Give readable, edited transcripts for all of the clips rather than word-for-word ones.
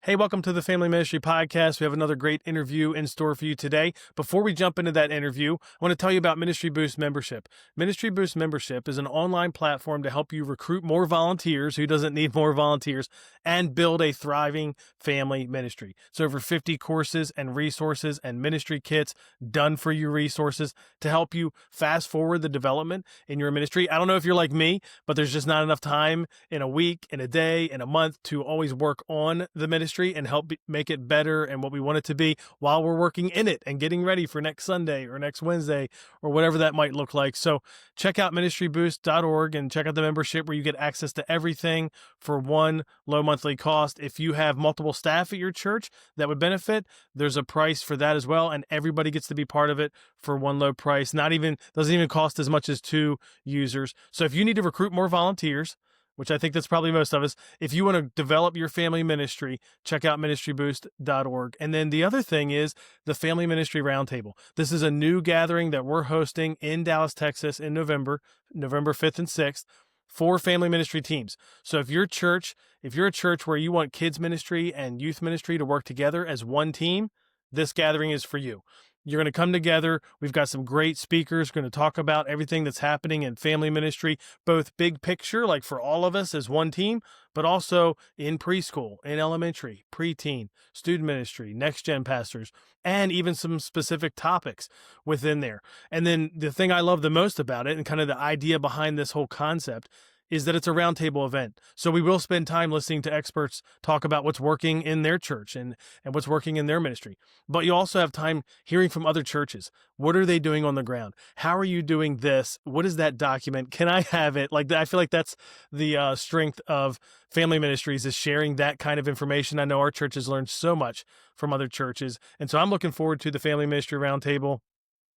Hey, welcome to the Family Ministry Podcast. We have another great interview in store for you today. Before we jump into that interview, I want to tell you about Ministry Boost membership. Ministry Boost membership is an online platform to help you recruit more volunteers. Who doesn't need more volunteers? And build a thriving family ministry. So over 50 courses and resources and ministry kits, done for you resources to help you fast forward the development in your ministry. I don't know if you're like me, but there's just not enough time in a week, in a day, in a month to always work on the ministry and help make it better and what we want it to be while we're working in it and getting ready for next Sunday or next Wednesday or whatever that might look like. So check out ministryboost.org and check out the membership where you get access to everything for one low monthly cost. If you have multiple staff at your church that would benefit, there's a price for that as well. And everybody gets to be part of it for one low price. Doesn't even cost as much as 2 users. So if you need to recruit more volunteers, which I think that's probably most of us, if you want to develop your family ministry, check out ministryboost.org. And then the other thing is the Family Ministry Roundtable. This is a new gathering that we're hosting in Dallas, Texas in November 5th and 6th for family ministry teams. So if you're a church where you want kids ministry and youth ministry to work together as one team, this gathering is for you. You're going to come together. We've got some great speakers going to talk about everything that's happening in family ministry, both big picture, like for all of us as one team, but also in preschool, in elementary, preteen, student ministry, next gen pastors, and even some specific topics within there. And then the thing I love the most about it and kind of the idea behind this whole concept is that it's a roundtable event. So we will spend time listening to experts talk about what's working in their church and what's working in their ministry. But you also have time hearing from other churches. What are they doing on the ground? How are you doing this? What is that document? Can I have it? I feel like that's the strength of family ministries, is sharing that kind of information. I know our church has learned so much from other churches. And so I'm looking forward to the Family Ministry Roundtable.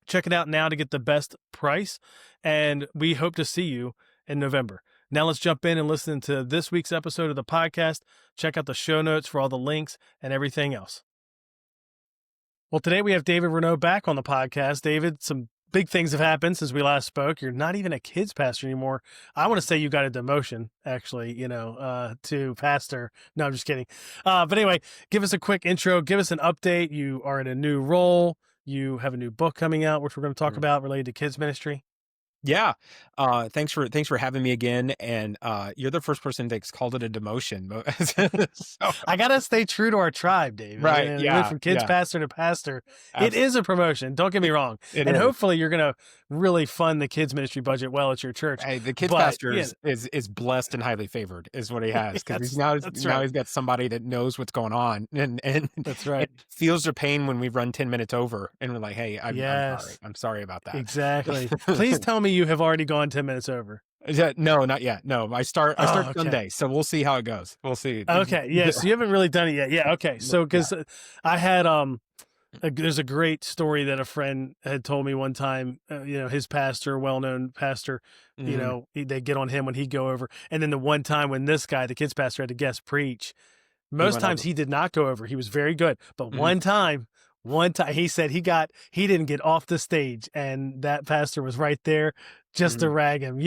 Check it out now to get the best price. And we hope to see you in November. Now let's jump in and listen to this week's episode of the podcast. Check out the show notes for all the links and everything else. Well, today we have David Reneau back on the podcast. David, some big things have happened since we last spoke. You're not even a kids pastor anymore. I want to say you got a demotion, actually, to pastor. No, I'm just kidding. But anyway, give us a quick intro. Give us an update. You are in a new role. You have a new book coming out, which we're going to talk about related to kids ministry. Yeah. Thanks for having me again. And you're the first person that's called it a demotion. So, I got to stay true to our tribe, David. right. We Yeah. went from kids Yeah. pastor to pastor. It Absolutely. is a promotion. Don't get me wrong. It And is. hopefully you're going to really fund the kids ministry budget well at your church. Hey, the kids But, pastor yeah. is blessed and highly favored, is what he has, because That's right. he's got somebody that knows what's going on and That's right. and feels their pain when we run 10 minutes over, and we're like, hey, I'm Yes. sorry. I'm sorry about that. Exactly. Please tell me you have already gone 10 minutes over. No, not yet. No, I start okay. Sunday, so we'll see how it goes. We'll see. Okay. Yeah. So you haven't really done it yet. Yeah. Okay. So, because I had, there's a great story that a friend had told me one time, his pastor, well-known pastor, they get on him when he'd go over. And then the one time when this guy, the kids pastor, had to guest preach, most times he did not go over. He was very good. But one time he said he didn't get off the stage, and that pastor was right there just to rag him,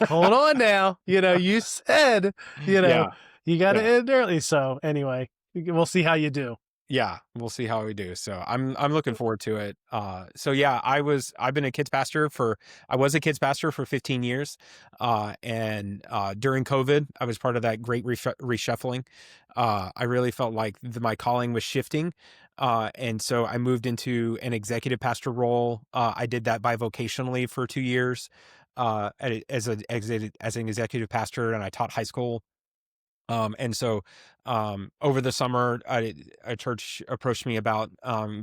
hold on now, you said, you got to end early. So anyway, we'll see how you do. Yeah, we'll see how we do. So I'm looking forward to it. So yeah, I was a kids pastor for 15 years. And during COVID, I was part of that great reshuffling. I really felt like my calling was shifting. And so I moved into an executive pastor role. I did that bivocationally for 2 years, as an executive pastor, and I taught high school. And so over the summer, a church approached me about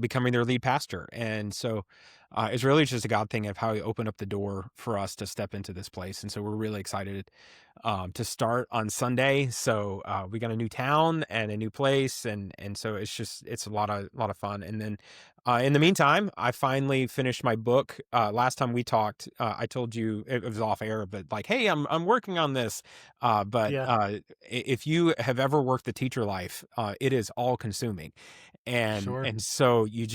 becoming their lead pastor. And so it's really just a God thing of how he opened up the door for us to step into this place. And so we're really excited to start on Sunday. So we got a new town and a new place. And so it's a lot of fun. And then in the meantime, I finally finished my book. Last time we talked, I told you it was off air, but like, hey, I'm working on this. But if you have ever worked the teacher life, it is all consuming. And so you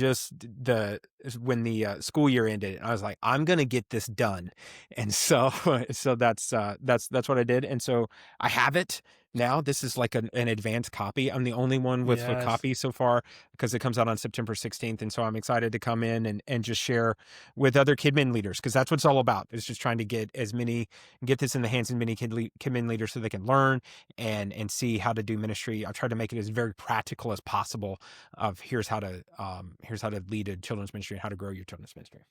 when the school year ended, I was like, I'm going to get this done. And so that's what I did. And so I have it. now. This is like an advanced copy. I'm the only one with a Yes. copy so far because it comes out on September 16th. And so I'm excited to come in and just share with other Kidmin leaders, because that's what it's all about. It's just trying to get get this in the hands of many Kidmin leaders so they can learn and see how to do ministry. I try to make it as very practical as possible of here's how to lead a children's ministry and how to grow your children's ministry.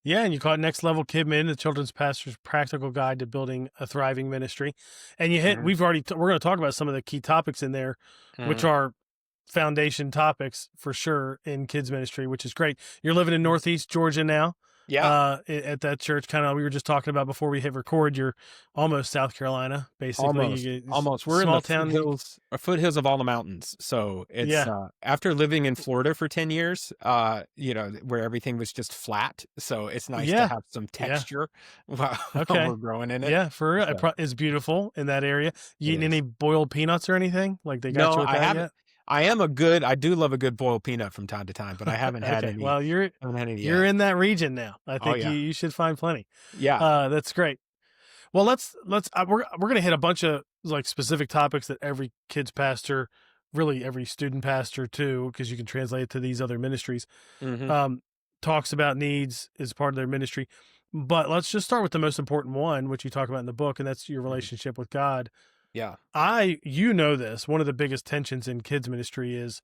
Yeah, and you call it Next Level Kidmin, the Children's Pastor's Practical Guide to Building a Thriving Ministry. And you hit, Mhm. we're going to talk about some of the key topics in there, which Mhm. are foundation topics for sure in kids ministry, which is great. You're living in Northeast Georgia now, Yeah. at that church. Kind of, we were just talking about before we hit record. You're almost South Carolina, basically. Almost, You get almost. We're in the small town. foothills of all the mountains. So it's Yeah, after living in Florida for 10 years, where everything was just flat. So it's nice to yeah, have some yeah. texture while Okay, we're growing in it. yeah, for real. So It's beautiful in that area. You it eating is. any boiled peanuts or anything? Like they got No, you with I that haven't. yet? I do love a good boiled peanut from time to time, but I haven't had Okay, any. well, Haven't had any you're yet. in that region now. I Oh think yeah. you should find plenty. Yeah. That's great. Well, we're gonna hit a bunch of like specific topics that every kids pastor, really every student pastor too, because you can translate it to these other ministries. Hmm. Um, talks about needs as part of their ministry. But let's just start with the most important one, which you talk about in the book, and that's your Hmm. relationship with God. Yeah. You know this. One of the biggest tensions in kids ministry is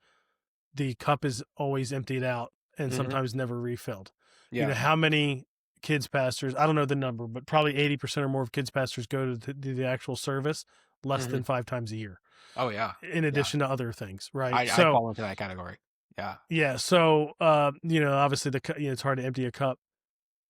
the cup is always emptied out and Hmm. sometimes never refilled. You know, Yeah. how many kids pastors, I don't know the number, but probably 80% or more of kids pastors go to the actual service less Hmm. than 5 times a year, Oh yeah. in Yeah. addition to other things. Right. I So, fall into that category. Yeah. yeah. So, obviously it's hard to empty a cup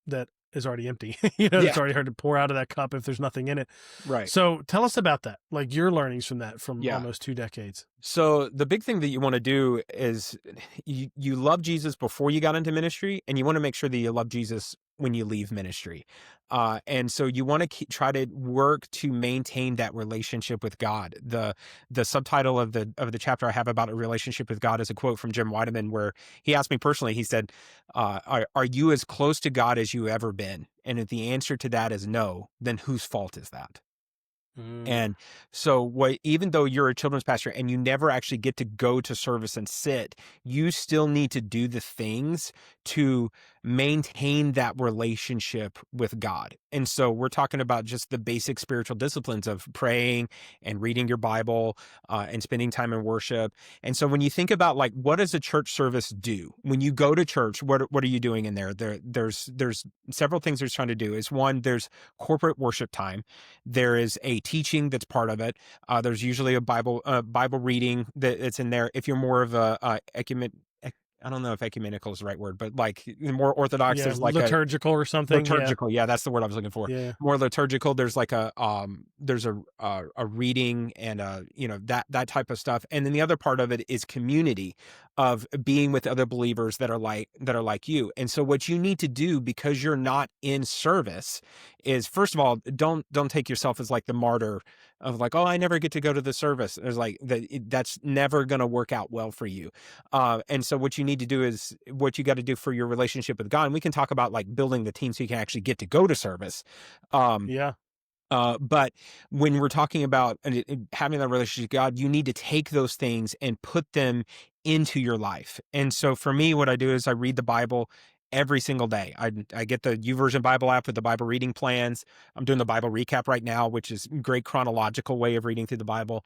that is already empty. It's Yeah. already hard to pour out of that cup if there's nothing in it. Right. So tell us about that, like your learnings from that from Yeah. almost 2 decades. So the big thing that you want to do is you love Jesus before you got into ministry, and you want to make sure that you love Jesus when you leave ministry. And so you want to try to work to maintain that relationship with God. The subtitle of the chapter I have about a relationship with God is a quote from Jim Weideman, where he asked me personally. He said, "Are you as close to God as you ever been?" And if the answer to that is no, then whose fault is that? Mm, And so even though you're a children's pastor and you never actually get to go to service and sit, you still need to do the things to maintain that relationship with God. And so we're talking about just the basic spiritual disciplines of praying and reading your Bible, and spending time in worship. And so when you think about like, what does a church service do? When you go to church, what are you doing in there? There's several things there's trying to do. Is one, there's corporate worship time. There is a teaching that's part of it. There's usually a Bible reading that's in there. If you're more of I don't know if ecumenical is the right word, but like more orthodox, yeah, there's like a liturgical or something. Yeah, liturgical. Yeah, that's the word I was looking for. yeah. More liturgical. There's like there's a reading and that type of stuff. And then the other part of it is community, of being with other believers that are like you. And so what you need to do, because you're not in service, is first of all, don't take yourself as like the martyr of like, oh, I never get to go to the service. There's like that's never going to work out well for you. And so what you need to do is what you got to do for your relationship with God. And we can talk about like building the team so you can actually get to go to service. Um, Yeah. but when we're talking about having that relationship with God, you need to take those things and put them into your life. And so for me, what I do is I read the Bible every single day. I get the YouVersion Bible app with the Bible reading plans. I'm doing the Bible recap right now, which is a great chronological way of reading through the Bible.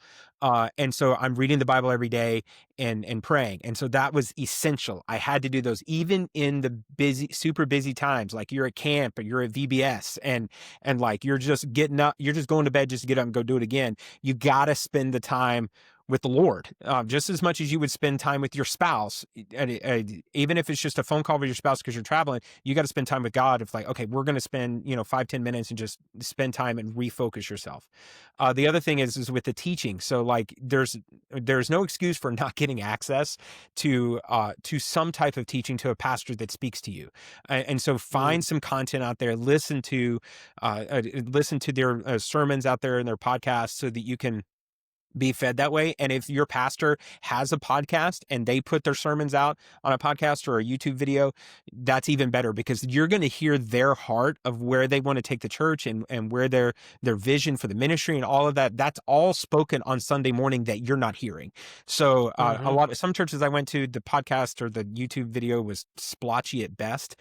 And so I'm reading the Bible every day and praying. And so that was essential. I had to do those even in the super busy times, like you're at camp or you're at VBS and like you're just getting up, you're just going to bed just to get up and go do it again. You got to spend the time with the Lord, just as much as you would spend time with your spouse. And even if it's just a phone call with your spouse because you're traveling, you got to spend time with God. If like, okay, we're going to spend 5-10 minutes and just spend time and refocus yourself. The other thing is with the teaching. So like there's no excuse for not getting access to some type of teaching, to a pastor that speaks to you. And so Mm, find some content out there, listen to their sermons out there and their podcasts, so that you can be fed that way. And if your pastor has a podcast and they put their sermons out on a podcast or a YouTube video, that's even better, because you're going to hear their heart of where they want to take the church, and where their vision for the ministry and all of that. That's all spoken on Sunday morning that you're not hearing. So Hmm. some churches I went to, the podcast or the YouTube video was splotchy at best.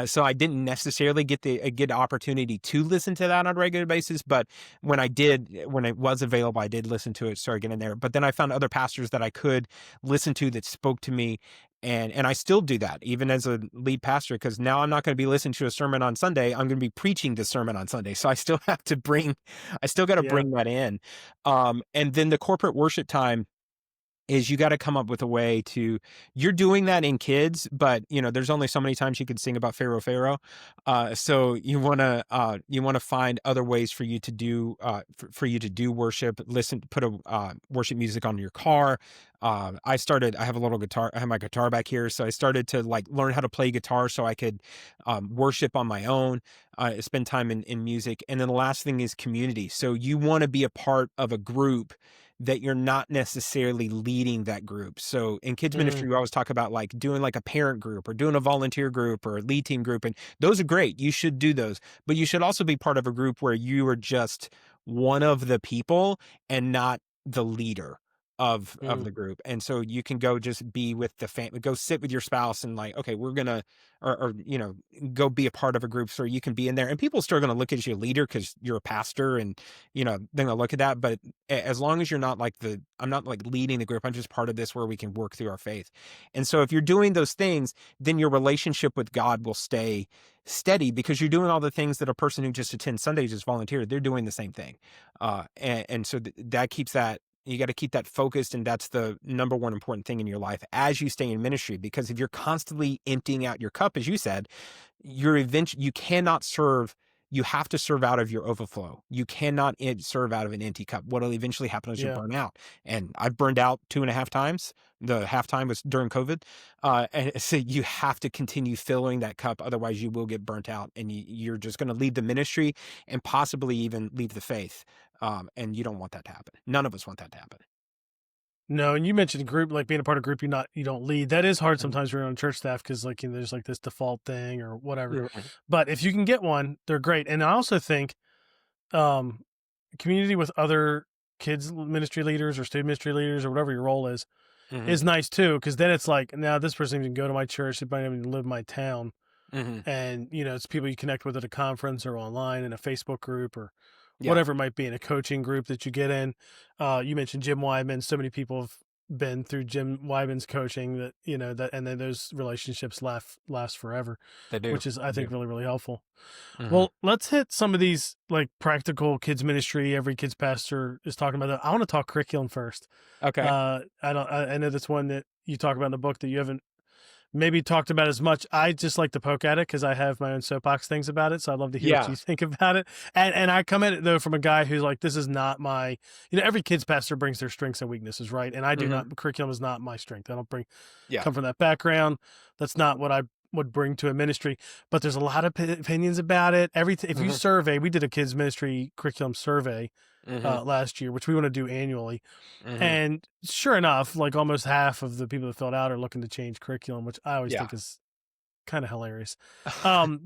So I didn't necessarily get a good opportunity to listen to that on a regular basis. But when it was available, I did listen to it, started getting there. But then I found other pastors that I could listen to that spoke to me. And I still do that even as a lead pastor, because now I'm not going to be listening to a sermon on Sunday. I'm going to be preaching the sermon on Sunday. So I still got to Yeah. bring that in. And then the corporate worship time is, you got to come up with a way to, you're doing that in kids, but there's only so many times you can sing about Pharaoh. So you want to find other ways for you to do for you to do worship. Put a worship music on your car. I have a little guitar. I have my guitar back here, so I started to like learn how to play guitar so I could worship on my own, spend time in music. And then the last thing is community. So you want to be a part of a group that you're not necessarily leading that group. So in kids Mm, ministry, we always talk about like doing like a parent group or doing a volunteer group or a lead team group. And those are great. You should do those, but you should also be part of a group where you are just one of the people and not the leader of mm, the group. And so you can go just be with the family, go sit with your spouse and like, okay, we're gonna, or go be a part of a group so you can be in there. And people are still gonna look at you a leader because you're a pastor, and they're gonna look at that. But as long as you're not like I'm not like leading the group, I'm just part of this where we can work through our faith. And so if you're doing those things, then your relationship with God will stay steady, because you're doing all the things that a person who just attends Sundays, just volunteer, they're doing the same thing. And so that keeps that, you got to keep that focused. And that's the number one important thing in your life as you stay in ministry, because if you're constantly emptying out your cup, as you said, you cannot serve. You have to serve out of your overflow. You cannot serve out of an empty cup. What'll eventually happen is you'll yeah. burn out. And I've burned out 2.5 times. The halftime was during COVID. And so you have to continue filling that cup. Otherwise you will get burnt out, and you're just going to leave the ministry and possibly even leave the faith. And you don't want that to happen. None of us want that to happen. No, and you mentioned group, like being a part of a group you don't lead. That is hard Mhm. sometimes when you're on church staff, because like there's like this default thing or whatever. Right. But if you can get one, they're great. And I also think um, community with other kids ministry leaders or student ministry leaders or whatever your role Mhm. is nice too, because then it's like, now this person can go to my church, they might even live in my town, Mhm. and it's people you connect with at a conference or online in a Facebook group or Yeah, whatever it might be, in a coaching group that you get in. You mentioned Jim Wyman. So many people have been through Jim Wyman's coaching that, that, and then those relationships last forever, they do. which is, I They think, do. really, really helpful. Mhm. Well, let's hit some of these like practical kids ministry. Every kids pastor is talking about that. I want to talk curriculum first. Okay. I know that's one that you talk about in the book that you haven't maybe talked about as much. I just like to poke at it because I have my own soapbox things about it. So I'd love to hear what Yeah. you think about it. And I come at it though from a guy who's like, this is not my, every kid's pastor brings their strengths and weaknesses, right? And I do Mhm. not. Curriculum is not my strength. I don't Yeah. come from that background. That's not what I would bring to a ministry. But there's a lot of opinions about it. If you Mhm. survey, we did a kids ministry curriculum survey Mhm. last year, which we want to do annually. Mhm. And sure enough, like almost half of the people that filled out are looking to change curriculum, which I always Yeah. think is kind of hilarious.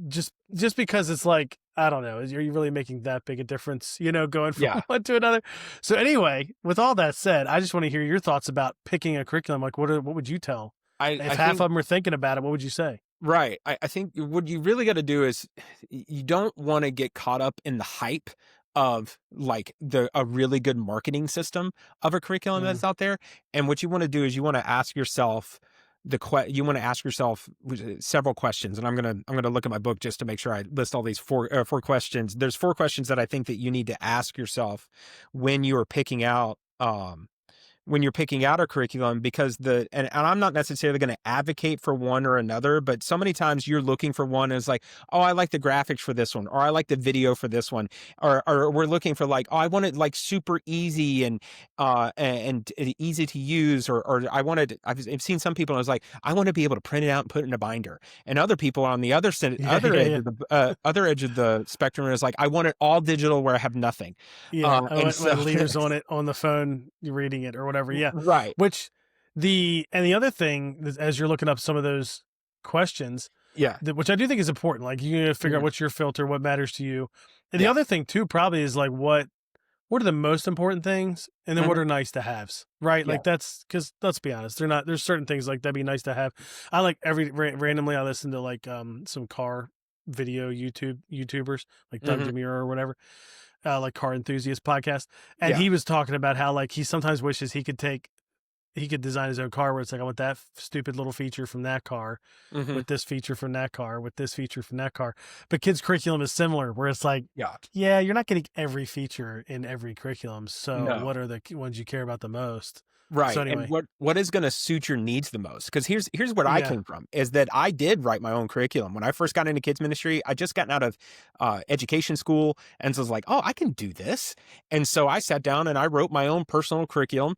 Just because it's like, I don't know, are you really making that big a difference, going from Yeah. one to another? So anyway, with all that said, I just want to hear your thoughts about picking a curriculum. Like, what would you tell I if half think of them are thinking about it? What would you say? right. I think what you really got to do is, you don't want to get caught up in the hype of like a really good marketing system of a curriculum Mm, that's out there. And what you want to do is you want to ask yourself several questions. And I'm gonna look at my book just to make sure I list all these four questions. There's 4 questions that I think that you need to ask yourself when you are picking out when you're picking out a curriculum, because and I'm not necessarily going to advocate for one or another, but so many times you're looking for one as like, oh, I like the graphics for this one, or I like the video for this one, or we're looking for like, oh, I want it like super easy and easy to use, or I've seen some people, and I was like, I want to be able to print it out and put it in a binder, and other people on the Yeah, yeah, yeah. other edge of the spectrum is like, I want it all digital where I have nothing. Yeah, I And want my so leaders on it on the phone, you're reading it or whatever. Yeah. right. Which the other thing as you're looking up some of those questions, Yeah. which I do think is important. Like you gotta figure out Mhm. what's your filter, what matters to you. And the Yeah. other thing too, probably is like what are the most important things, and then what Mhm. are nice to haves, right? Yeah. Like that's because let's be honest, they're not. There's certain things like that'd be nice to have. I like randomly I listen to like some car video YouTubers like Doug Mhm. Demure or whatever, like car enthusiast podcast, and Yeah. he was talking about how like he sometimes wishes he could design his own car where it's like I want that stupid little feature from that car Mhm. with this feature from that car with this feature from that car. But kids curriculum is similar where it's like, Yeah. yeah, you're not getting every feature in every curriculum. So No. what are the ones you care about the most? So Right, and anyway, what is gonna suit your needs the most? Because here's what I yeah, came from, is that I did write my own curriculum. When I first got into kids ministry, I just gotten out of, education school, and so I was like, "Oh, I can do this." And so I sat down and I wrote my own personal curriculum.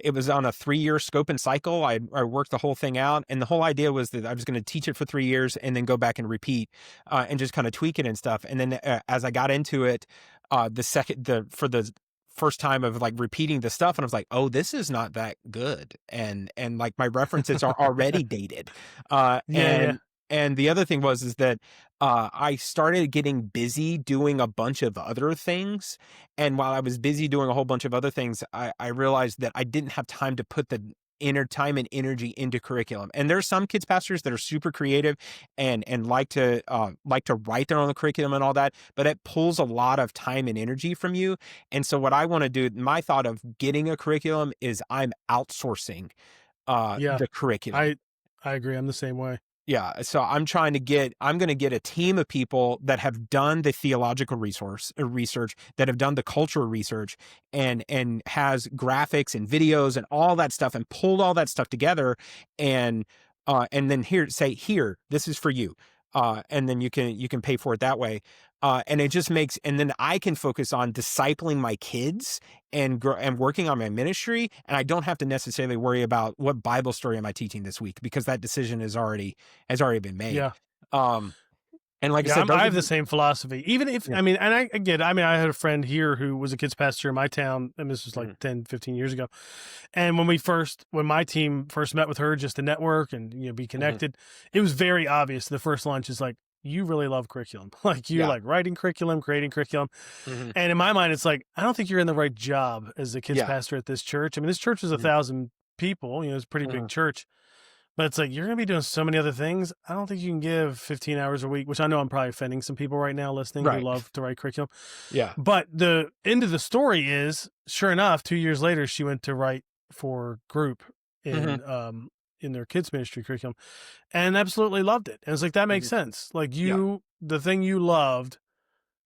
It was on a 3-year scope and cycle. I worked the whole thing out, and the whole idea was that I was gonna teach it for 3 years and then go back and repeat, and just kinda tweak it and stuff. And then, as I got into it, for the first time of like repeating the stuff, and I was like, oh, this is not that good, and like my references are already dated. uh yeah, yeah, and and the other thing is that I started getting busy doing a bunch of other things, and while I was busy doing a whole bunch of other things, I realized that I didn't have time to put the inner time and energy into curriculum. And there's some kids pastors that are super creative and like to write their own curriculum and all that, but it pulls a lot of time and energy from you. And so what I want to do, my thought of getting a curriculum is I'm outsourcing yeah. the curriculum. I I agree. I'm the same way. Yeah, so I'm going to get a team of people that have done the theological research, that have done the cultural research, and has graphics and videos and all that stuff, and pulled all that stuff together, and and then here, this is for you. And then you can pay for it that way. And it just makes, and then I can focus on discipling my kids and working on my ministry, and I don't have to necessarily worry about what Bible story am I teaching this week, because that decision has already been made. Yeah. Um, and like I Yeah, said, I those are have the same philosophy. Even if, yeah. I mean, and I get, I mean, I had a friend here who was a kids pastor in my town, and this was like Mhm. 10, 15 years ago. And when my team first met with her just to network and, be Mhm. connected, it was very obvious. The first lunch is like, you really love curriculum. Like you Yeah. like writing curriculum, creating curriculum. Mhm. And in my mind, it's like, I don't think you're in the right job as a kids Yeah. pastor at this church. I mean, this church is Mhm. 1,000 people, it's a pretty big Mhm. church. But it's like you're gonna be doing so many other things. I don't think you can give 15 hours a week, which I know I'm probably offending some people right now listening who Right. love to write curriculum. Yeah. But the end of the story is, sure enough, 2 years later, she went to write for group Mhm. in their kids ministry curriculum, and absolutely loved it. And it's like that makes Mhm. sense. Like Yeah. the thing you loved,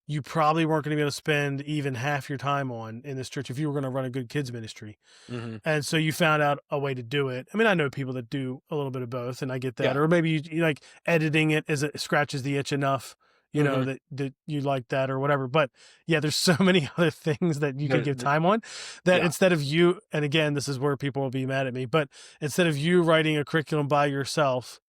you probably weren't going to be able to spend even half your time on in this church if you were going to run a good kids ministry. Mhm. And so you found out a way to do it. I mean, I know people that do a little bit of both, and I get that. Yeah. Or maybe you like editing it as it scratches the itch enough, Mhm. that you like that or whatever. But yeah, there's so many other things that you could give The time on that yeah. instead of you, and again, this is where people will be mad at me, but instead of you writing a curriculum by yourself,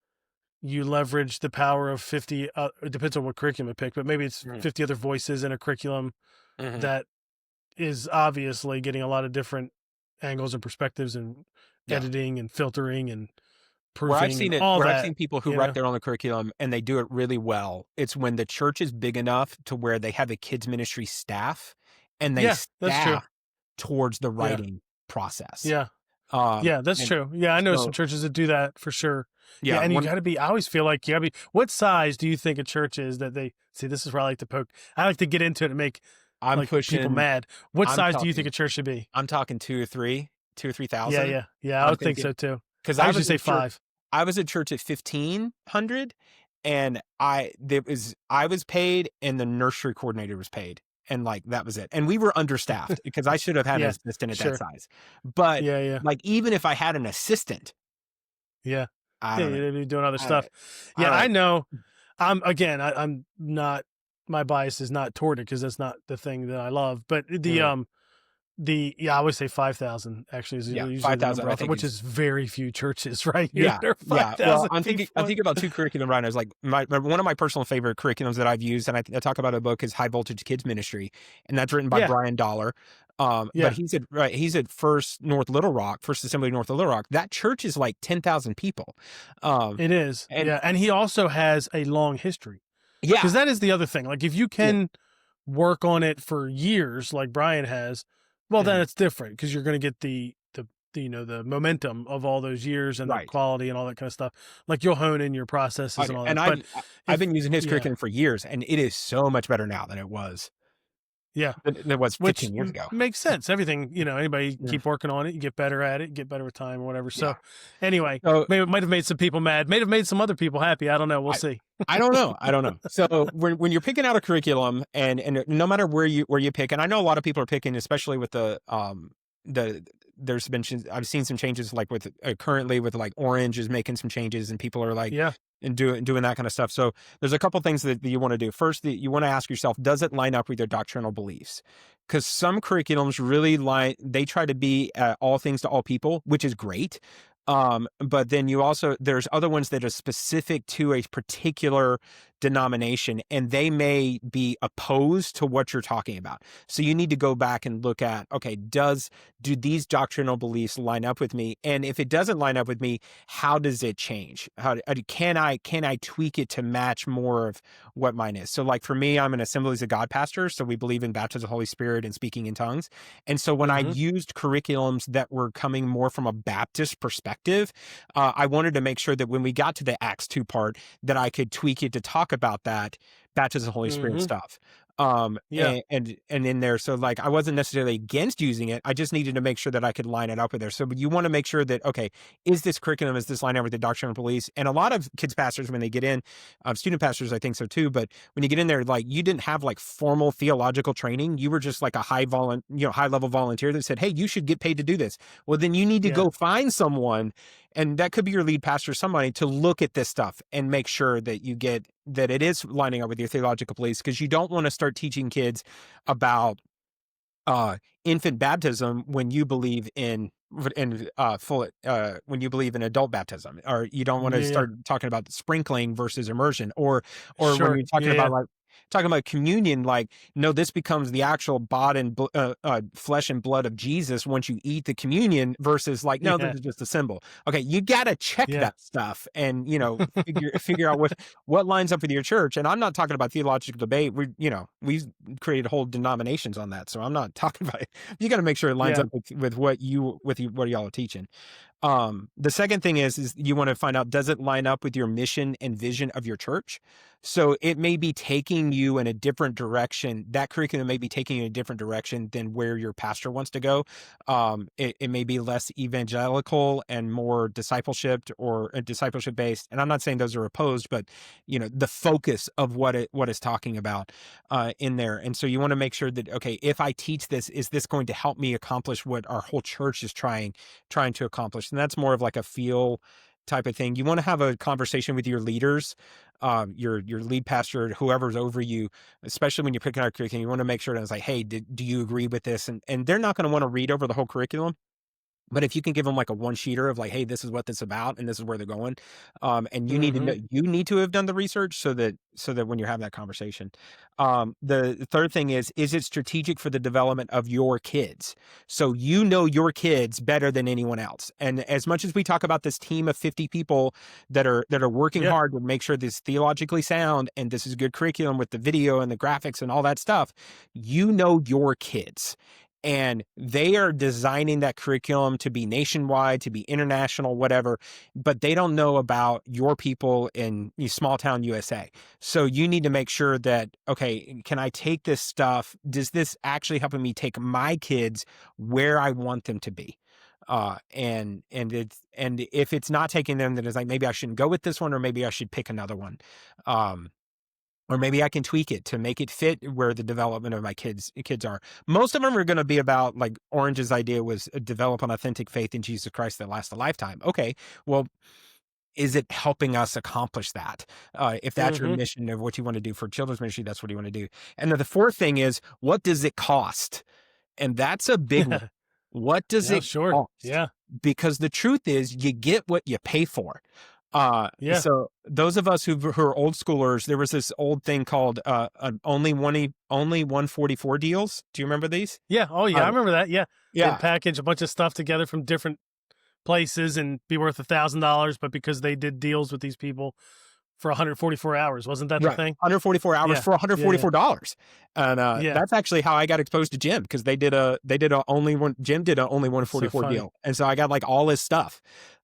you leverage the power of 50, it depends on what curriculum you pick, but maybe it's Mhm. 50 other voices in a curriculum Mhm. that is obviously getting a lot of different angles and perspectives and Yeah. editing and filtering and proofing and all Where I've that, seen people who you write know? their own curriculum and they do it really well, it's when the church is big enough to where they have a kids ministry staff, and they Yeah, that's true. staff towards the Yeah. writing process. Yeah. Yeah, that's And true. Yeah, I know some so churches that do that for sure. Yeah, yeah, and you one gotta be, I always feel like you gotta be, what size do you think a church is that they see? This is where I like to poke. I like to get into it and make I'm like people pushing mad. What I'm size do you think talking a church should be? I'm talking 2 or Yeah, 3,000. yeah. Yeah, I I'm would think thinking so too. because I usually say 5. I was at church at 1,500, and I was paid and the nursery coordinator was paid. and like that was it. And we were understaffed because I should have had an Yeah. assistant at that Sure. size. But Yeah. Yeah. like even if I had an assistant, Yeah. I Yeah. don't know. You're doing other I don't, stuff. I Yeah. don't I know. know. I'm not, my bias is not toward it because that's not the thing that I love. But Mm, I would say 5,000 actually is yeah, usually the 5,000 number I out there, think which is is very few churches, right? yeah, There are yeah. Well, 5,000 I'm people. thinking about two curriculum right now. Is like one of my personal favorite curriculums that I've used, and I talk about in a book is High Voltage Kids Ministry, and that's written by Yeah. Brian Dollar. But Yeah. he's at First Assembly North Little Rock. That church is like 10,000 people. Um, It is. and Yeah. And he also has a long history yeah, because that is the other thing. Like if you yeah, can work on it for years, like Brian has, well, then mhm, it's different because you're going to get the momentum of all those years and the right. quality and all that kind of stuff. Like you'll hone in your processes and all And that. But I've if, been using his yeah, curriculum for years, and it is so much better now than it was yeah. than it was Which 15 years ago. makes sense. Everything, anybody Mm, keep working on it, you get better at it, get better with time or whatever. yeah. So, anyway, So maybe it might have made some people mad, may have made some other people happy. I don't know. We'll see. I don't know. I don't know. So when you're picking out a curriculum, and no matter where you pick, and I know a lot of people are picking, especially with the there's been I've seen some changes like with currently with like Orange is making some changes, and people are like Yeah. and doing that kind of stuff. So there's a couple things that you want to do. First, that you want to ask yourself, does it line up with your doctrinal beliefs? Because some curriculums really they try to be all things to all people, which is great. But then there's other ones that are specific to a particular denomination, and they may be opposed to what you're talking about. So you need to go back and look at, okay, do these doctrinal beliefs line up with me? And if it doesn't line up with me, how does it change? Can I tweak it to match more of what mine is? So like for me, I'm an Assemblies of God pastor, so we believe in baptism of the Holy Spirit and speaking in tongues. And so when I Mm-hmm. used curriculums that were coming more from a Baptist perspective, I wanted to make sure that when we got to the Acts 2 part, that I could tweak it to talk about that baptism of the Holy Spirit Mm-hmm. stuff. Yeah. And in there, so like I wasn't necessarily against using it. I just needed to make sure that I could line it up with there. So you want to make sure that, okay, is this line up with the doctrine of beliefs? And a lot of kids pastors, when they get in, student pastors, I think so too. But when you get in there, like you didn't have like formal theological training. You were just like a high level volunteer that said, hey, you should get paid to do this. Well, then you need to Yeah. go find someone, and that could be your lead pastor, somebody, to look at this stuff and make sure that that it is lining up with your theological beliefs, because you don't want to start teaching kids about infant baptism when you believe in when you believe in adult baptism, or you don't want to Yeah. Yeah. start talking about sprinkling versus immersion, or when Sure. you're talking Yeah. about Yeah. like talking about communion, like no, this becomes the actual flesh and blood of Jesus once you eat the communion, versus like no, this Yeah. is just a symbol. Okay, you got to check Yeah. that stuff, and figure out what lines up with your church. And I'm not talking about theological debate. We've created whole denominations on that, so I'm not talking about it. You got to make sure it lines Yeah. up with what y'all are teaching. The second thing is you want to find out, does it line up with your mission and vision of your church? So it may be taking you in a different direction. That curriculum may be taking you in a different direction than where your pastor wants to go. It may be less evangelical and more discipleship or discipleship based. And I'm not saying those are opposed, but the focus of what it's talking about in there. And so you want to make sure that, okay, if I teach this, is this going to help me accomplish what our whole church is trying to accomplish? And that's more of like a feel type of thing. You want to have a conversation with your leaders, your lead pastor, whoever's over you, especially when you're picking out curriculum. You want to make sure that it's like, hey, do you agree with this? And they're not going to want to read over the whole curriculum. But if you can give them like a one sheeter of like, hey, this is what this is about, and this is where they're going, and you need to Mm-hmm. know, you need to have done the research so that when you're having that conversation. The third thing is it strategic for the development of your kids? So your kids better than anyone else. And as much as we talk about this team of 50 people that are working Yeah. hard to make sure this is theologically sound and this is good curriculum with the video and the graphics and all that stuff, your kids. And they are designing that curriculum to be nationwide, to be international, whatever, but they don't know about your people in small town USA. So you need to make sure that, okay, can I take this stuff? Does this actually helping me take my kids where I want them to be? And if it's not taking them, then it's like, maybe I shouldn't go with this one, or maybe I should pick another one. or maybe I can tweak it to make it fit where the development of my kids are. Most of them are going to be about, like, Orange's idea was develop an authentic faith in Jesus Christ that lasts a lifetime. Okay, well, is it helping us accomplish that? If that's your Mm-hmm. mission of what you want to do for children's ministry, that's what you want to do. And then the fourth thing is, what does it cost? And that's a big one. What does Yeah, it sure. cost? Yeah. Because the truth is, you get what you pay for. Yeah. So those of us who are old schoolers, there was this old thing called only 144 deals. Do you remember these? Yeah. Oh, yeah. I remember that. Yeah. They'd Yeah, package a bunch of stuff together from different places and be worth $1,000, but because they did deals with these people for 144 hours, wasn't that the right. thing? 144 hours Yeah. for Yeah. Yeah. $144. And Yeah. that's actually how I got exposed to Jim, because Jim did a only So 144 funny. deal. And so I got, like, all his stuff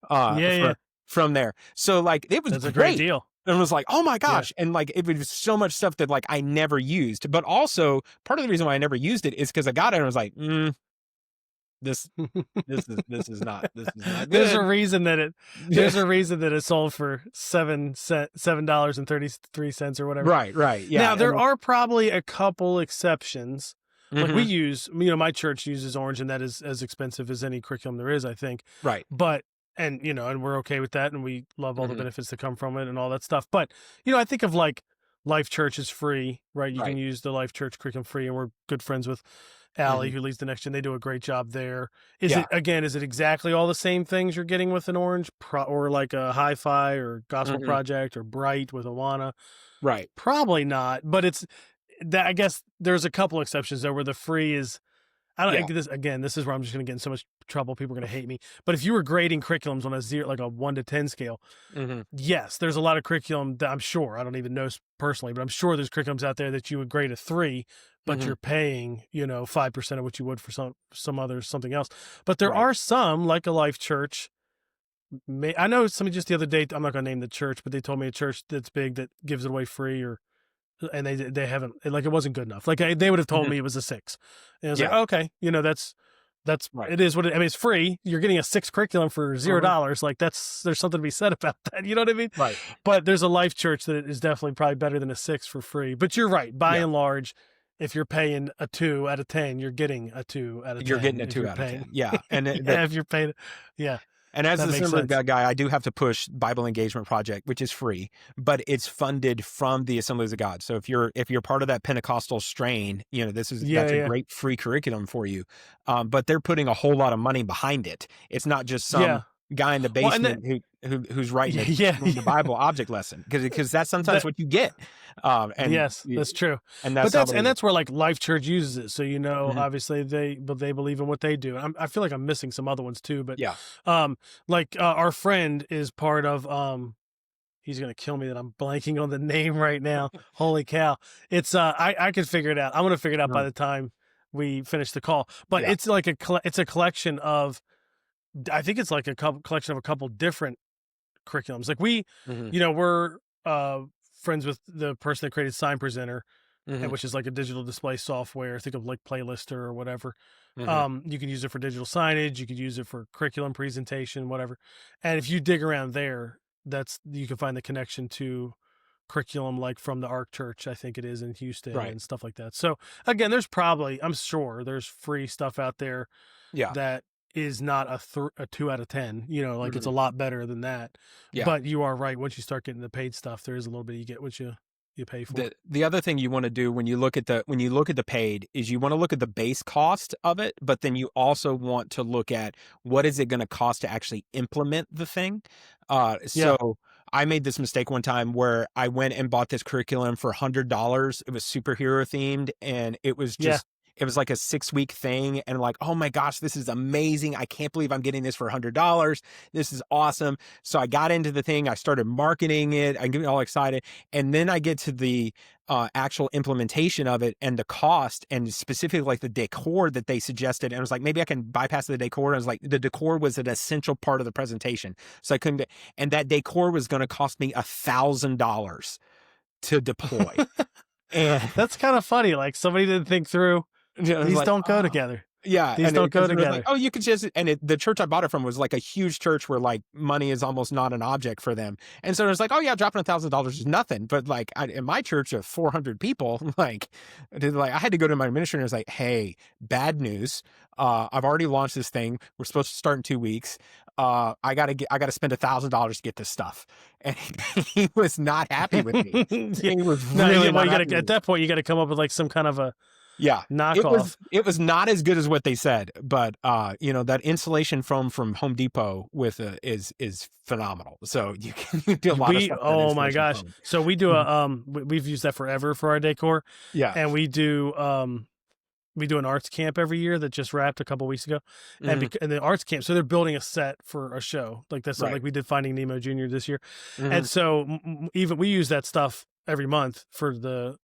Yeah. Yeah. from there. So, like, it was That's a great great. deal. And it was like, oh my Yeah. gosh. And, like, it was so much stuff that, like, I never used. But also part of the reason why I never used it is because I got it and I was like, this this is not good. There's a reason that it sold for $7.33 or whatever. Right. Yeah. Now there are probably a couple exceptions. Like we Mhm. use, my church uses Orange, and that is as expensive as any curriculum there is, I think. Right. But and we're okay with that, and we love all the Mhm. benefits that come from it and all that stuff. But I think of, like, Life Church is free, right? You Right. can use the Life Church curriculum free, and we're good friends with Allie, Mhm. who leads the Next Gen. They do a great job there. Yeah. Is it exactly all the same things you're getting with an Orange, or like a Hi-Fi or Gospel Mhm. Project or Bright with Awana? Right. Probably not, but it's that. I guess there's a couple exceptions there where the free is. I don't Yeah. think this again. This is where I'm just going to get in so much trouble. People are going to hate me. But if you were grading curriculums on like a 1 to 10 scale, Mhm. yes, there's a lot of curriculum that I'm sure, I don't even know personally, but I'm sure there's curriculums out there that you would grade a 3, but Mhm. you're paying 5% of what you would for some others, something else. But there Right. are some, like a Life Church. I know somebody just the other day. I'm not going to name the church, but they told me a church that's big that gives it away free, and they haven't, like, it wasn't good enough. Like, they would have told Mhm. me it was a 6, and I was Yeah. like, okay, that's Right. it is what it. I mean, it's free. You're getting a 6 curriculum for $0. Like, there's something to be said about that. You know what I mean? Right. But there's a Life Church that is definitely probably better than a 6 for free. But you're right. By Yeah. and large, if you're paying a 2 out of 10, you're getting a 2 out of 10. You're getting a if 2 you're out of paying. 10. Yeah. And Yeah, if you're paying. Yeah, And as that the makes Assembly of sense. God guy, I do have to push Bible Engagement Project, which is free, but it's funded from the Assemblies of God. So if you're part of that Pentecostal strain, that's Yeah, a yeah, great free curriculum for you. But they're putting a whole lot of money behind it. It's not just some yeah. guy in the Well, and that, basement who's writing yeah, the Bible object lesson, because that's sometimes that, what you get. And yes, that's true. and But that's that's where, like, Life Church uses it. So Mhm. obviously they believe in what they do. I feel like I'm missing some other ones too. But Yeah. like our friend is part of He's gonna kill me that I'm blanking on the name right now. Holy cow! It's I could figure it out. I'm gonna figure it out by Mhm. the time we finish the call. But Yeah. it's like it's a collection of. I think it's like a collection of a couple different curriculums. Like Mhm. we're friends with the person that created Sign Presenter, and Mhm. which is like a digital display software. Think of like Playlister or whatever. Mhm. You can use it for digital signage. You could use it for curriculum presentation, whatever. And if you dig around there, you can find the connection to curriculum, like from the Ark Church, I think it is in Houston, Right. and stuff like that. So again, I'm sure there's free stuff out there Yeah. that is not a 2 out of 10. Like, it's a Mhm. lot better than that. Yeah. But you are right. Once you start getting the paid stuff, there is a little bit you get what you pay for. The other thing you want to do when you look at the paid is you want to look at the base cost of it, but then you also want to look at what is it going to cost to actually implement the thing. Yeah. So I made this mistake one time where I went and bought this curriculum for $100. It was superhero themed, and it was Yeah. just it was like a 6-week thing, and like, oh my gosh, this is amazing. I can't believe I'm getting this for $100. This is awesome. So I got into the thing. I started marketing it. I get all excited. And then I get to the actual implementation of it and the cost, and specifically like the decor that they suggested. And I was like, maybe I can bypass the decor. And I was like, the decor was an essential part of the presentation. So I couldn't, and that decor was going to cost me $1,000 to deploy. And That's kind of funny. Like, somebody didn't think through. I was These like, don't go oh. together. Yeah, These and don't go because it was like, together. "Oh, you could just," and the church I bought it from was like a huge church where like money is almost not an object for them. And so it was like, "Oh yeah, dropping $1,000 is nothing." But like in my church of 400 people, like I had to go to my administrator and was like, "Hey, bad news. I've already launched this thing. We're supposed to start in 2 weeks. I gotta spend $1,000 to get this stuff." And he was not happy with me. Yeah. He was No, really yeah, well, not you happy gotta with at me. that point you gotta come up with like some kind of a Yeah. knockoff. It was not as good as what they said, but that insulation foam from Home Depot with is phenomenal. So you can do a lot of We stuff with that oh my insulation gosh. foam. So we do Mhm. we've used that forever for our decor, Yeah. and we do an arts camp every year that just wrapped a couple weeks ago, and Mhm. and the arts camp, so they're building a set for a show like this, Right. like we did Finding Nemo Junior this year, and Mhm. so even we use that stuff every month for the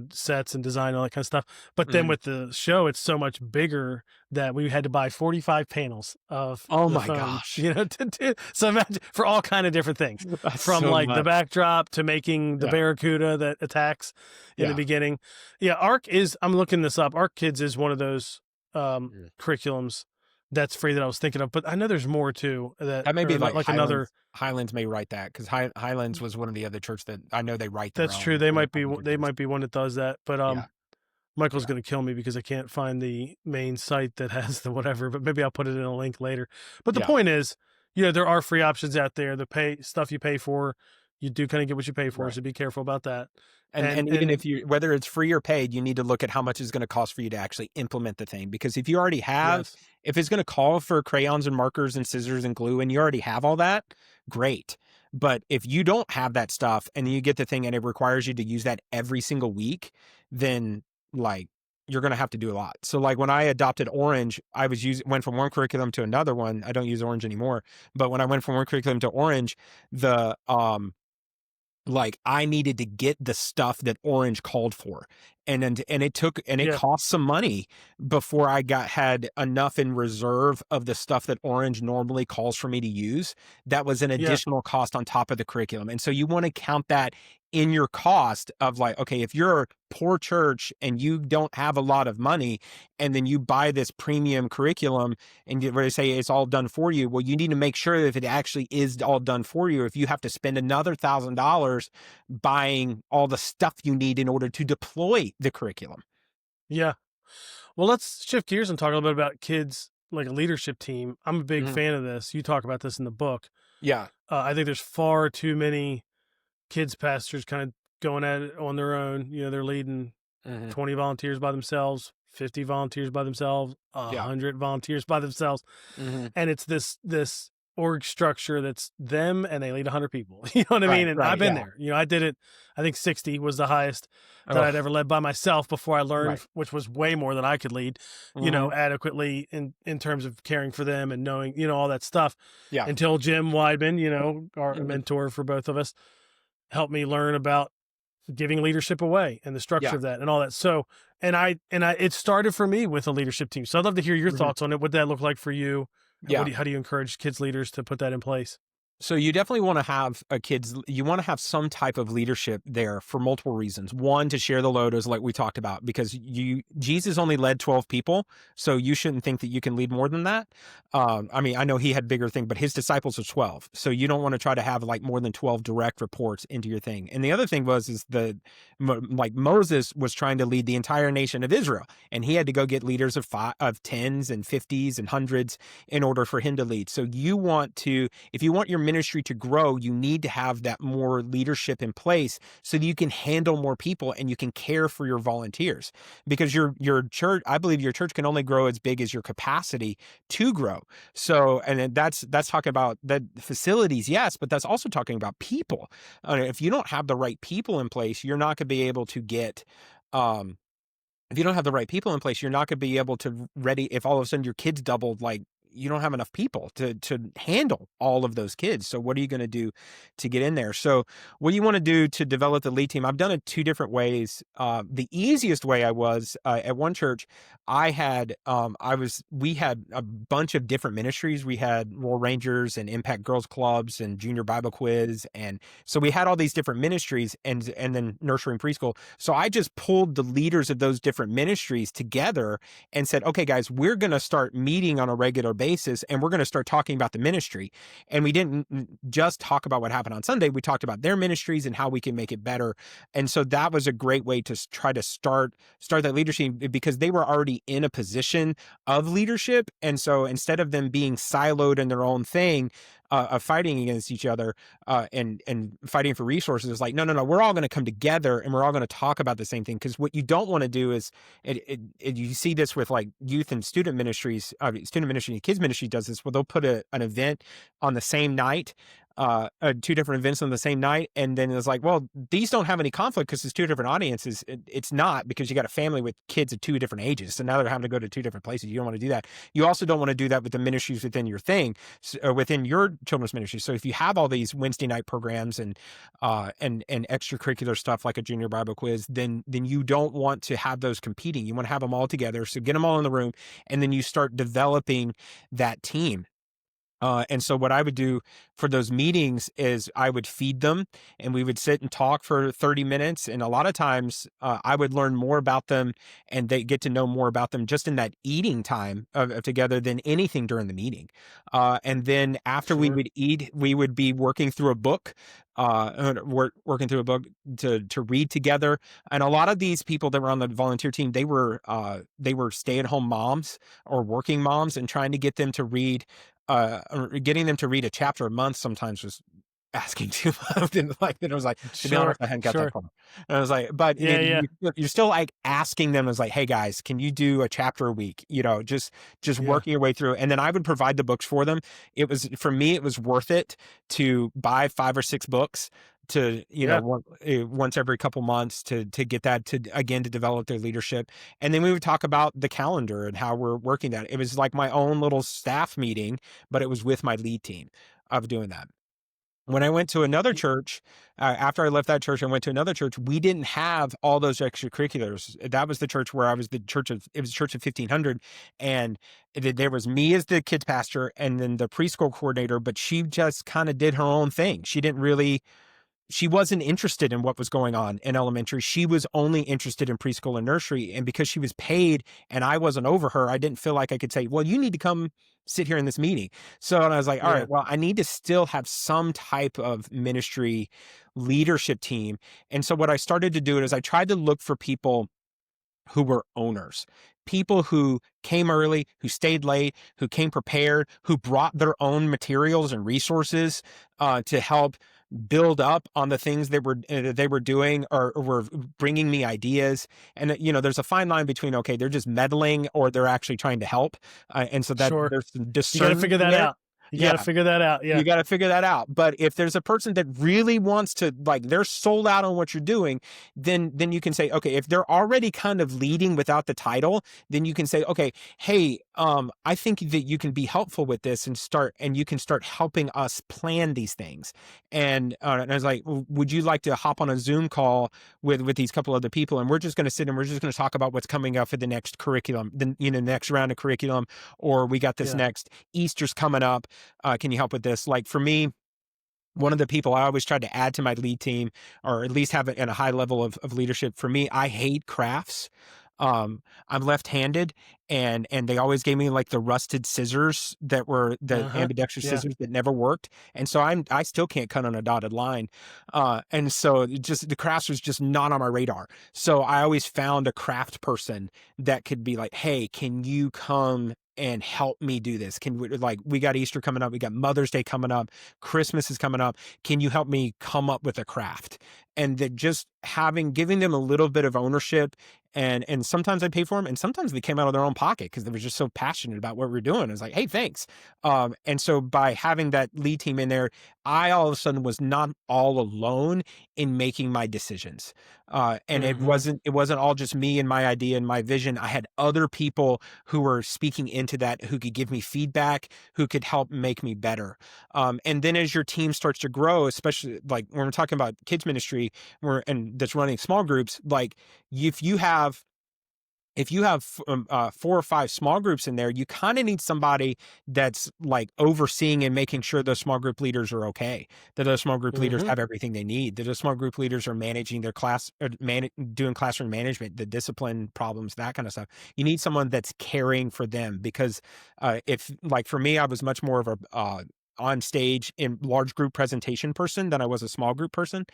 sets and design and all that kind of stuff. But then Mhm. with the show, it's so much bigger that we had to buy 45 panels of Oh the my foam, gosh. to do. So imagine for all kind of different things, That's from so like the much. backdrop to making the Yeah. barracuda that attacks in the Yeah. beginning. Yeah, ARC is. I'm looking this up. ARC Kids is one of those Mm. curriculums that's free that I was thinking of, but I know there's more too that That may are be like like another. Highlands may write that because Highlands was one of the other church that I know they write their That's true. own They for might be public they years. might be one that does that, but Yeah. Michael's Yeah. going to kill me because I can't find the main site that has the whatever, but maybe I'll put it in a link later. But the Yeah. point is, there are free options out there. The pay stuff you pay for, you do kind of get what you pay for, Right. so be careful about that. And even if you, whether it's free or paid, you need to look at how much it's going to cost for you to actually implement the thing. Because if you already have, yes, if it's going to call for crayons and markers and scissors and glue, and you already have all that, great. But if you don't have that stuff and you get the thing and it requires you to use that every single week, then like you're going to have to do a lot. So like when I adopted Orange, went from one curriculum to another one. I don't use Orange anymore, but when I went from one curriculum to Orange, the like I needed to get the stuff that Orange called for. And it yeah, cost some money before I had enough in reserve of the stuff that Orange normally calls for me to use. That was an yeah, additional cost on top of the curriculum. And so you want to count that in your cost of like, okay, if you're a poor church and you don't have a lot of money and then you buy this premium curriculum and where they say it's all done for you, well, you need to make sure that if it actually is all done for you, if you have to spend another $1,000 buying all the stuff you need in order to deploy the curriculum. yeah. Well, let's shift gears and talk a little bit about kids, like a leadership team. I'm a big Mhm. fan of this. You talk about this in the book. Yeah. I think there's far too many kids pastors kind of going at it on their own. They're leading Mhm. 20 volunteers by themselves, 50 volunteers by themselves, Yeah. 100 volunteers by themselves, Mhm. and it's this org structure that's them and they lead 100 people. You know what I mean? Right, And I've right, been yeah. there. I did it. I think 60 was the highest that I'd Ugh, ever led by myself before I learned, right. which was way more than I could lead, Mhm. adequately in terms of caring for them and knowing, all that stuff, Yeah. until Jim Weidman, our Mhm. mentor for both of us, helped me learn about giving leadership away and the structure Yeah. of that and all that. So, it started for me with a leadership team. So I'd love to hear your Mhm. thoughts on it. What that look like for you? And Yeah. how do you encourage kids leaders to put that in place? So you definitely want to have you want to have some type of leadership there for multiple reasons. One, to share the load, as like we talked about, because Jesus only led 12 people, so you shouldn't think that you can lead more than that. I mean, I know he had bigger thing, but his disciples are 12, so you don't want to try to have like more than 12 direct reports into your thing. And the other thing is like Moses was trying to lead the entire nation of Israel, and he had to go get leaders of tens and fifties and hundreds in order for him to lead. So if you want your ministry to grow, you need to have that more leadership in place so that you can handle more people and you can care for your volunteers. Because your church, I believe your church can only grow as big as your capacity to grow. So, and then that's talking about the facilities, yes, but that's also talking about people. If you don't have the right people in place, you're not going to be able to get if you don't have the right people in place, you're not going to be able to ready if all of a sudden your kids doubled like you don't have enough people to handle all of those kids. So what are you going to do to get in there? So what do you want to do to develop the lead team? I've done it two different ways. The easiest way I was at one church, we had a bunch of different ministries. We had Royal Rangers and Impact Girls Clubs and Junior Bible Quiz. And so we had all these different ministries and then nursery and preschool. So I just pulled the leaders of those different ministries together and said, okay, guys, we're going to start meeting on a regular basis and we're going to start talking about the ministry. And we didn't just talk about what happened on Sunday. We talked about their ministries and how we can make it better. And so that was a great way to try to start that leadership, because they were already in a position of leadership. And so instead of them being siloed in their own thing, of fighting against each other and fighting for resources, it's like, no, we're all going to come together and we're all going to talk about the same thing. Because what you don't want to do is, you see this with like youth and student ministries, student ministry and kids ministry does this, where they'll put an event on the same night, two different events on the same night. And then it's like, well, these don't have any conflict because it's two different audiences. It's not, because you got a family with kids of two different ages. So now they're having to go to two different places. You don't want to do that. You also don't want to do that with the ministries within your thing, or within your children's ministry. So if you have all these Wednesday night programs and extracurricular stuff like a junior Bible quiz, then you don't want to have those competing. You want to have them all together. So get them all in the room, and then you start developing that team. And so what I would do for those meetings is I would feed them, and we would sit and talk for 30 minutes. And a lot of times I would learn more about them, and they get to know more about them just in that eating time of together than anything during the meeting. And then after we would eat, we would be working through a book, working through a book to read together. And a lot of these people that were on the volunteer team, they were stay-at-home moms or working moms, and trying to get them to read, getting them to read a chapter a month sometimes was asking too much. And like, then I was like, to be honest, I hadn't got that far. And I was like, but you're still like asking them, as like, hey guys, can you do a chapter a week? Just working your way through. And then I would provide the books for them. For me, it was worth it to buy 5 or 6 books to, once every couple months to get that, to develop their leadership. And then we would talk about the calendar and how we're working that. It was like my own little staff meeting, but it was with my lead team of doing that. When I went to another church, after I left that church, I went to another church. We didn't have all those extracurriculars. That was the church where it was a church of 1,500. And there was me as the kids pastor and then the preschool coordinator, but she just kind of did her own thing. She wasn't interested in what was going on in elementary. She was only interested in preschool and nursery. And because she was paid and I wasn't over her, I didn't feel like I could say, well, you need to come sit here in this meeting. So I was like, all right, well, I need to still have some type of ministry leadership team. And so what I started to do is I tried to look for people who were owners, people who came early, who stayed late, who came prepared, who brought their own materials and resources to help build up on the things they were doing, or were bringing me ideas. And there's a fine line between, okay, they're just meddling or they're actually trying to help. And so that there's some discernment. You got to figure that out. You got to figure that out. Yeah. You got to figure that out. But if there's a person that really wants to, like, they're sold out on what you're doing, then you can say, okay, if they're already kind of leading without the title, then you can say, okay, hey, I think that you can be helpful with this and you can start helping us plan these things. And I was like, would you like to hop on a Zoom call with these couple other people? And we're just going to sit and we're just going to talk about what's coming up for the next curriculum, next round of curriculum, or we got this next Easter's coming up. Can you help with this? Like for me, one of the people I always tried to add to my lead team, or at least have it at a high level of leadership. For me, I hate crafts. I'm left-handed, and they always gave me like the rusted scissors that were the ambidextrous scissors that never worked. And so I still can't cut on a dotted line. And so the crafts was just not on my radar. So I always found a craft person that could be like, hey, can you come and help me do this? We got Easter coming up, we got Mother's Day coming up, Christmas is coming up. Can you help me come up with a craft? And that just giving them a little bit of ownership and sometimes I pay for them, and sometimes they came out of their own pocket because they were just so passionate about what we're doing. I was like, hey, thanks. And so by having that lead team in there, I all of a sudden was not all alone in making my decisions. And Hmm. it wasn't all just me and my idea and my vision. I had other people who were speaking into that, who could give me feedback, who could help make me better. And then as your team starts to grow, especially like when we're talking about kids ministry, and that's running small groups, like if you have four or five small groups in there, you kind of need somebody that's like overseeing and making sure those small group leaders are okay, that those small group leaders Hmm. have everything they need, that those small group leaders are managing their class, doing classroom management, the discipline problems, that kind of stuff. You need someone that's caring for them because if like for me, I was much more of a on stage in large group presentation person than I was a small group person.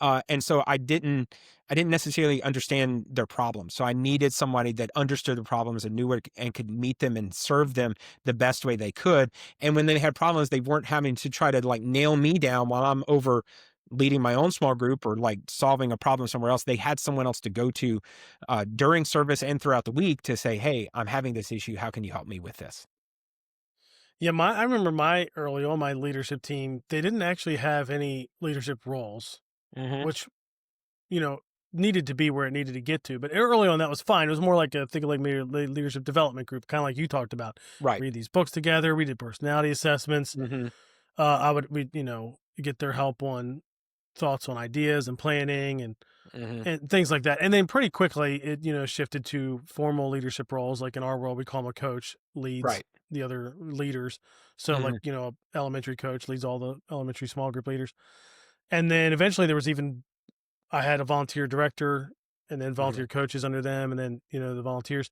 And so I didn't necessarily understand their problems. So I needed somebody that understood the problems and knew what and could meet them and serve them the best way they could. And when they had problems, they weren't having to try to like nail me down while I'm over leading my own small group or like solving a problem somewhere else. They had someone else to go to during service and throughout the week to say, hey, I'm having this issue. How can you help me with this? Yeah, I remember my early on my leadership team, they didn't actually have any leadership roles, Hmm. which, you know, needed to be where it needed to get to. But early on, that was fine. It was more like a think of like maybe a leadership development group, kind of like you talked about. Right. Read these books together. We did personality assessments. Hmm. We get their help on thoughts on ideas and planning Hmm. and things like that. And then pretty quickly, it shifted to formal leadership roles. Like in our world, we call them a coach leads Right. the other leaders. So like Hmm. elementary coach leads all the elementary small group leaders. And then eventually there was even I had a volunteer director and then Hmm. volunteer coaches under them and then, the volunteers.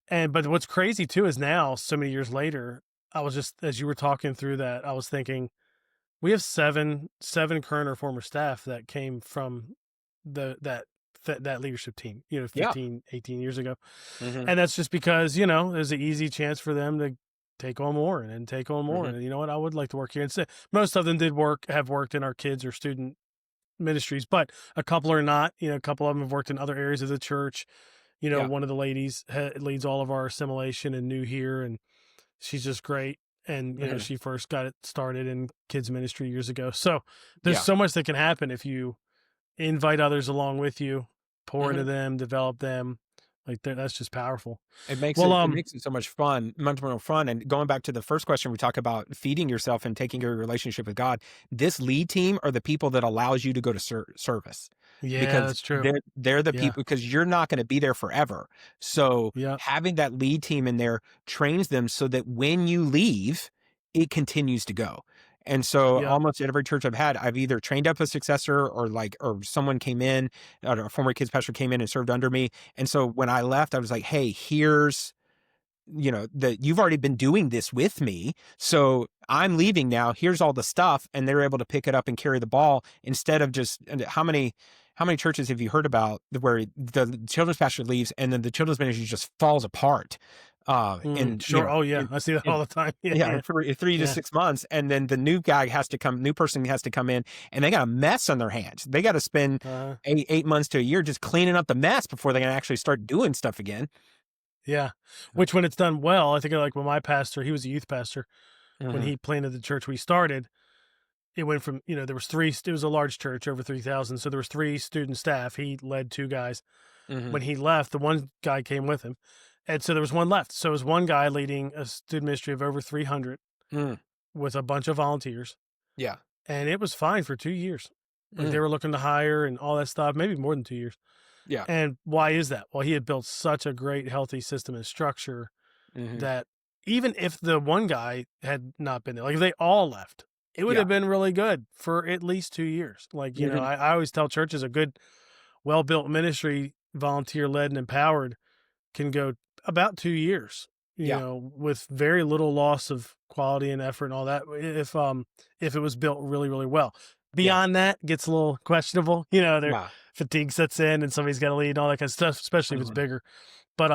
And but what's crazy too is now, so many years later, I was just as you were talking through that, I was thinking, we have seven current or former staff that came from the that leadership team, Yeah. 15, 18 years ago. Hmm. And that's just because, there's an easy chance for them to take on more and then take on more. Hmm. And you know what? I would like to work here. And so most of them have worked in our kids or student ministries, but a couple are not. A couple of them have worked in other areas of the church. Yeah. One of the ladies leads all of our assimilation and new here, and she's just great. And Hmm. she first got it started in kids ministry years ago. So there's Yeah. so much that can happen if you invite others along with you, pour into Hmm. them, develop them. Like that's just powerful. It makes Well, it makes it so much fun, much more fun. And going back to the first question, we talk about feeding yourself and taking your relationship with God. This lead team are the people that allows you to go to service yeah, because that's true. they're the Yeah, people because you're not going to be there forever. So yeah, having that lead team in there trains them so that when you leave, it continues to go. And so yeah. almost at every church I've had, I've either trained up a successor or someone came in, or a former kids pastor came in and served under me, and so when I left, I was like, hey, here's, that you've already been doing this with me. So I'm leaving now. Here's all the stuff. And they're able to pick it up and carry the ball instead of just and how many churches have you heard about where the children's pastor leaves and then the children's ministry just falls apart? In, Sure. Oh, yeah, I see that all in the time. Yeah, yeah, yeah, in 3 to yeah. 6 months, and then the new person has to come in, and they got a mess on their hands. They got to spend Uh, 8 months to a year just cleaning up the mess before they can actually start doing stuff again. yeah. Which, when it's done well, I think like when my pastor, he was a youth pastor when Mhm. he planted the church we started. It went from there was three. It was a large church, over 3,000. So there was three student staff. He led two guys. Mhm. When he left, the one guy came with him, and so there was one left. So it was one guy leading a student ministry of over 300 Mm. with a bunch of volunteers, Yeah. and it was fine for 2 years. Like they Mm. were looking to hire and all that stuff, maybe more than 2 years. Yeah. And why is that? Well, he had built such a great, healthy system and structure Mhm. that even if the one guy had not been there, like if they all left, it would Yeah. have been really good for at least 2 years. Like, Mhm. I always tell churches a good, well built ministry, volunteer led and empowered, can go about 2 years, Yeah. with very little loss of quality and effort and all that. If it was built really, really well. Yeah. Beyond that, gets a little questionable. Their Yeah. fatigue sets in and somebody's got to lead and all that kind of stuff, especially if it's Mhm. bigger. But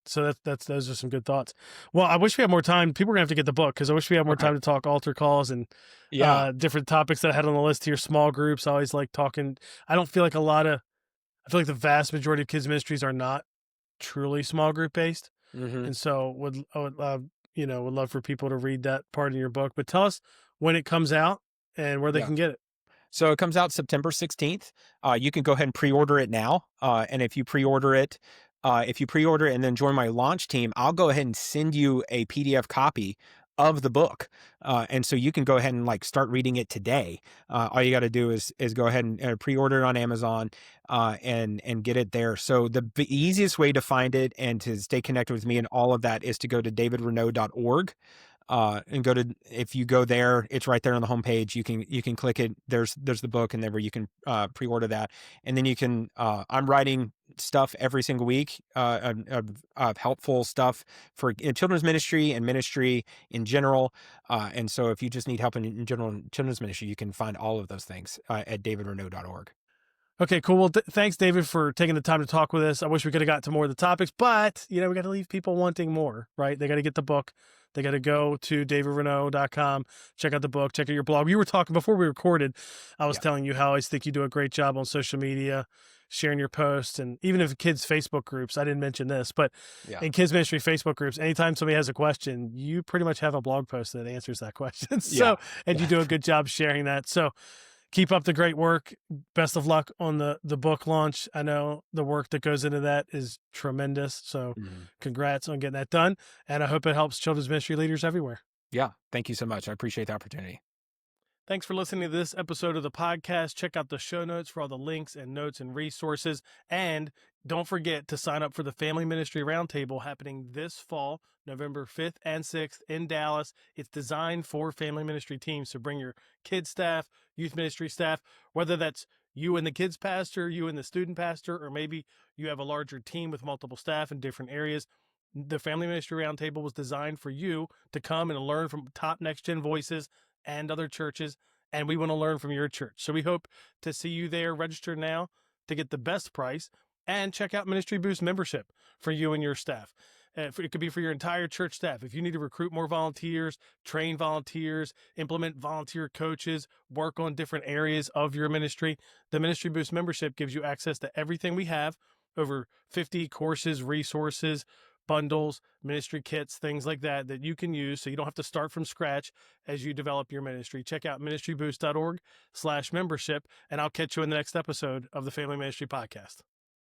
so that's those are some good thoughts. Well, I wish we had more time. People are gonna have to get the book because I wish we had more Okay. time to talk altar calls and Yeah. different topics that I had on the list here. Small groups. I always like talking. I don't feel like a lot of. I feel like the vast majority of kids ministries are not truly small group based. Hmm. And so I would love, would love for people to read that part in your book. But tell us when it comes out and where they Yeah. can get it. So it comes out September 16th. You can go ahead and pre-order it now. And if you pre-order it and then join my launch team, I'll go ahead and send you a PDF copy of the book. And so you can go ahead and like start reading it today. All you got to do is go ahead and pre-order it on Amazon, and get it there. So the easiest way to find it and to stay connected with me and all of that is to go to davidreneau.org. And if you go there, it's right there on the homepage. You can click it. There's the book and there where you can pre-order that. And then you can I'm writing stuff every single week, of helpful stuff for children's ministry and ministry in general. And so if you just need help in general in children's ministry, you can find all of those things at davidreneau.org. Okay, cool. Well, thanks, David, for taking the time to talk with us. I wish we could have got to more of the topics, but we got to leave people wanting more, right? They got to get the book. They got to go to davidreneau.com, check out the book, check out your blog. You were talking before we recorded. I was Yeah. telling you how I think you do a great job on social media, sharing your posts, and even if kids' Facebook groups. I didn't mention this, but Yeah. in kids ministry Facebook groups, anytime somebody has a question, you pretty much have a blog post that answers that question. So, and you do a good job sharing that. So, keep up the great work. Best of luck on the book launch. I know the work that goes into that is tremendous. So Mhm. congrats on getting that done. And I hope it helps children's ministry leaders everywhere. Yeah. Thank you so much. I appreciate the opportunity. Thanks for listening to this episode of the podcast. Check out the show notes for all the links and notes and resources. And don't forget to sign up for the Family Ministry Roundtable happening this fall, November 5th and 6th in Dallas. It's designed for family ministry teams. So bring your kids staff, youth ministry staff, whether that's you and the kids pastor, you and the student pastor, or maybe you have a larger team with multiple staff in different areas. The Family Ministry Roundtable was designed for you to come and learn from top next-gen voices and other churches, and we want to learn from your church. So we hope to see you there. Register now to get the best price, and check out Ministry Boost membership for you and your staff. It could be for your entire church staff. If you need to recruit more volunteers, train volunteers, implement volunteer coaches, work on different areas of your ministry, the Ministry Boost membership gives you access to everything we have, over 50 courses, resources, bundles, ministry kits, things like that you can use so you don't have to start from scratch as you develop your ministry. Check out ministryboost.org/membership, and I'll catch you in the next episode of the Family Ministry Podcast.